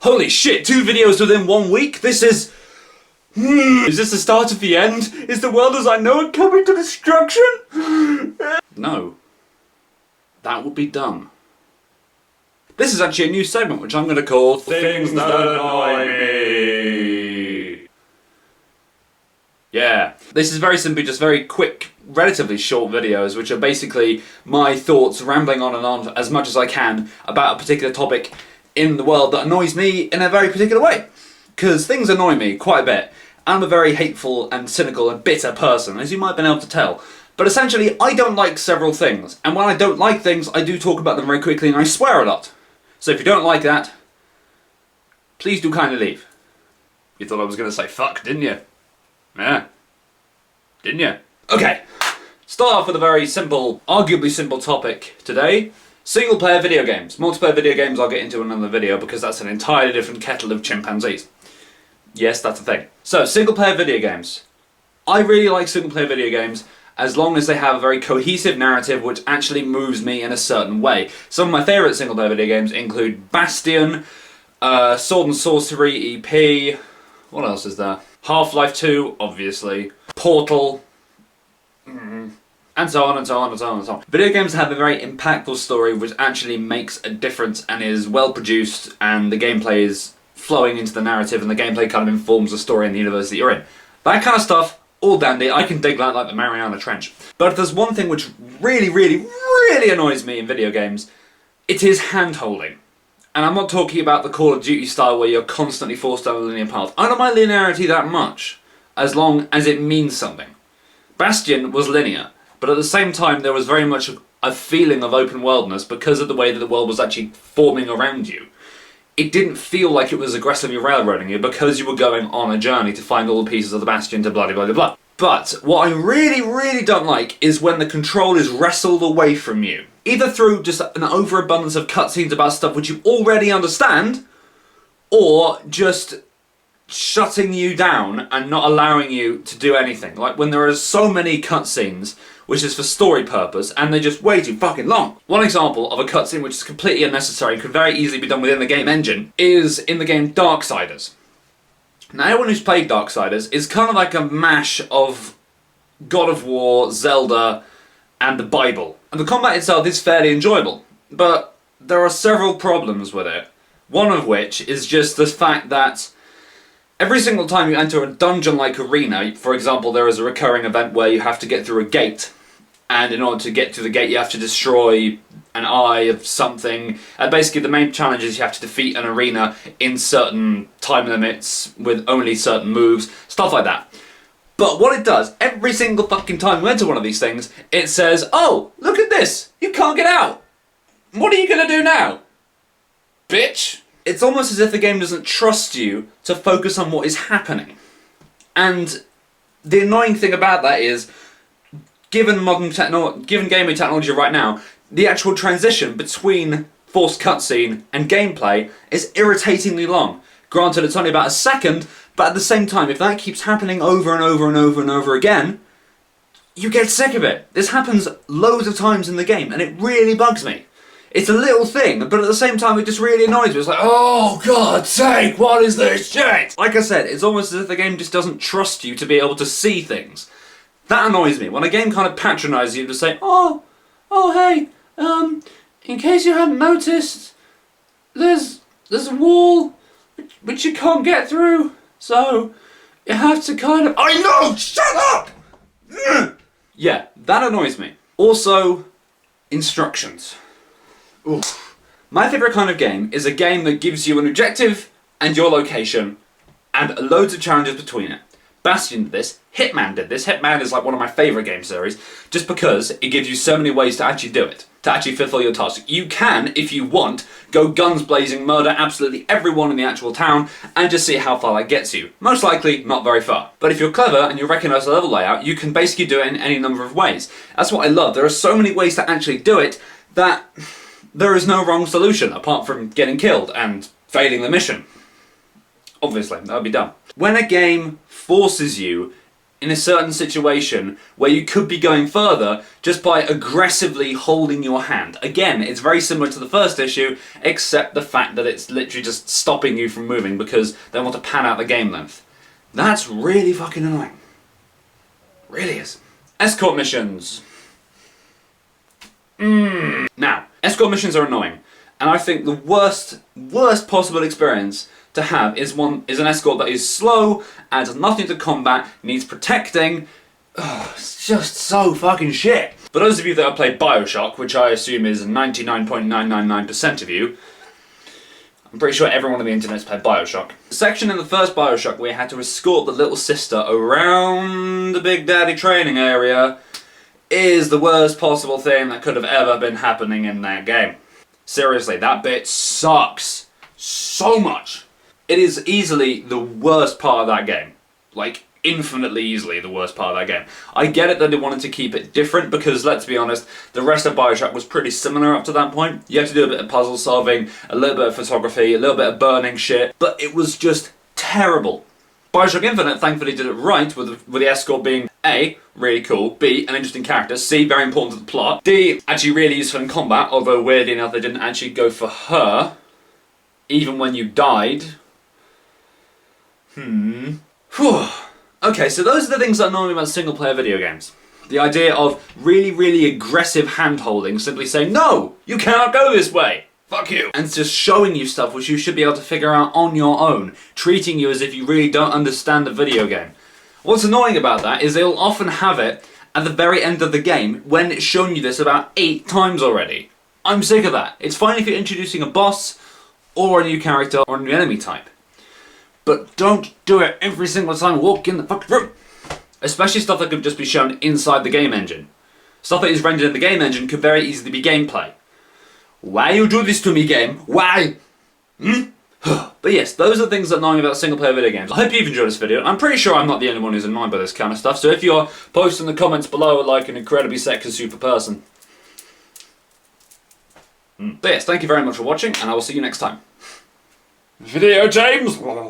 Holy shit, 2 videos within 1 week? This is... Is this the start of the end? Is the world as I know it coming to destruction? No. That would be dumb. This is actually a new segment which I'm going to call Things That Annoy Me. Yeah. This is very simply just very quick, relatively short videos which are basically my thoughts rambling on and on as much as I can about a particular topic in the world that annoys me in a very particular way. Because things annoy me quite a bit. I'm a very hateful and cynical and bitter person, as you might have been able to tell. But essentially, I don't like several things. And when I don't like things, I do talk about them very quickly and I swear a lot. So if you don't like that, please do kindly leave. You thought I was going to say fuck, didn't you? Yeah. Didn't you? Okay. Start off with a very simple, arguably simple topic today. Single player video games. Multiplayer video games I'll get into in another video because that's an entirely different kettle of chimpanzees. Yes, that's a thing. So, single player video games. I really like single player video games as long as they have a very cohesive narrative which actually moves me in a certain way. Some of my favourite single player video games include Bastion, Sword and Sorcery EP, what else is there? Half-Life 2, obviously, Portal, and so on and so on and so on and so on. Video games have a very impactful story which actually makes a difference and is well produced, and the gameplay is flowing into the narrative and the gameplay kind of informs the story and the universe that you're in. That kind of stuff, all dandy, I can dig that like the Mariana Trench. But if there's one thing which really, really, really annoys me in video games, it is hand-holding. And I'm not talking about the Call of Duty style where you're constantly forced down a linear path. I don't mind linearity that much, as long as it means something. Bastion was linear, but at the same time there was very much a feeling of open worldness because of the way that the world was actually forming around you. It didn't feel like it was aggressively railroading you because you were going on a journey to find all the pieces of the Bastion to blah blah blah blah. But what I really, really don't like is when the control is wrestled away from you. Either through just an overabundance of cutscenes about stuff which you already understand, or just shutting you down and not allowing you to do anything. Like when there are so many cutscenes which is for story purpose and they're just way too fucking long. One example of a cutscene which is completely unnecessary and could very easily be done within the game engine is in the game Darksiders. Now anyone who's played Darksiders is kind of like a mash of God of War, Zelda and the Bible. And the combat itself is fairly enjoyable, but there are several problems with it. One of which is just the fact that every single time you enter a dungeon-like arena, for example, there is a recurring event where you have to get through a gate, and in order to get through the gate you have to destroy an eye of something, and basically the main challenge is you have to defeat an arena in certain time limits with only certain moves, stuff like that. But what it does, every single fucking time you enter one of these things, it says, oh, look at this, you can't get out. What are you gonna do now? Bitch? It's almost as if the game doesn't trust you to focus on what is happening. And the annoying thing about that is, given gaming technology right now, the actual transition between forced cutscene and gameplay is irritatingly long. Granted, it's only about a second, but at the same time, if that keeps happening over and over and over and over again, you get sick of it. This happens loads of times in the game, and it really bugs me. It's a little thing, but at the same time it just really annoys me. It's like, oh, God's sake, what is this shit? Like I said, it's almost as if the game just doesn't trust you to be able to see things. That annoys me. When a game kind of patronises you to say, oh, hey, in case you hadn't noticed, there's a wall which you can't get through, so you have to kind of... I know! Shut up! Yeah, that annoys me. Also, instructions. Oof. My favourite kind of game is a game that gives you an objective and your location and loads of challenges between it. Bastion did this, Hitman did this. Hitman is like one of my favourite game series just because it gives you so many ways to actually do it, to actually fulfill your task. You can, if you want, go guns blazing, murder absolutely everyone in the actual town and just see how far that gets you. Most likely, not very far. But if you're clever and you recognise the level layout, you can basically do it in any number of ways. That's what I love. There are so many ways to actually do it that there is no wrong solution apart from getting killed and failing the mission. Obviously, that would be dumb. When a game forces you in a certain situation where you could be going further just by aggressively holding your hand. Again, it's very similar to the first issue, except the fact that it's literally just stopping you from moving because they want to pan out the game length. That's really fucking annoying. Really is. Escort missions. Now, escort missions are annoying, and I think the worst possible experience to have is an escort that is slow, adds nothing to combat, needs protecting. It's just so fucking shit. For those of you that have played Bioshock, which I assume is 99.999% of you, I'm pretty sure everyone on the internet's played Bioshock. The section in the first Bioshock where you had to escort the little sister around the Big Daddy training area is the worst possible thing that could have ever been happening in that game. Seriously, that bit sucks so much. It is easily the worst part of that game. Like, infinitely easily the worst part of that game. I get it that they wanted to keep it different because, let's be honest, the rest of Bioshock was pretty similar up to that point. You had to do a bit of puzzle solving, a little bit of photography, a little bit of burning shit, but it was just terrible. Bioshock Infinite thankfully did it right with the escort being A, really cool, B, an interesting character, C, very important to the plot, D, actually really useful in combat, although weirdly enough they didn't actually go for her, even when you died. Whew. Okay, so those are the things that annoy me about single player video games. The idea of really aggressive hand-holding, simply saying, no, you cannot go this way, fuck you, and just showing you stuff which you should be able to figure out on your own, treating you as if you really don't understand the video game. What's annoying about that is they'll often have it at the very end of the game when it's shown you this about 8 times already. I'm sick of that. It's fine if you're introducing a boss, or a new character, or a new enemy type. But don't do it every single time you walk in the fucking room. Especially stuff that could just be shown inside the game engine. Stuff that is rendered in the game engine could very easily be gameplay. Why you do this to me, game? Why? But yes, those are the things that annoy me about single player video games. I hope you've enjoyed this video. I'm pretty sure I'm not the only one who's annoyed by this kind of stuff, so if you're, post in the comments below like an incredibly sexy super person. But yes, thank you very much for watching, and I will see you next time. Video James!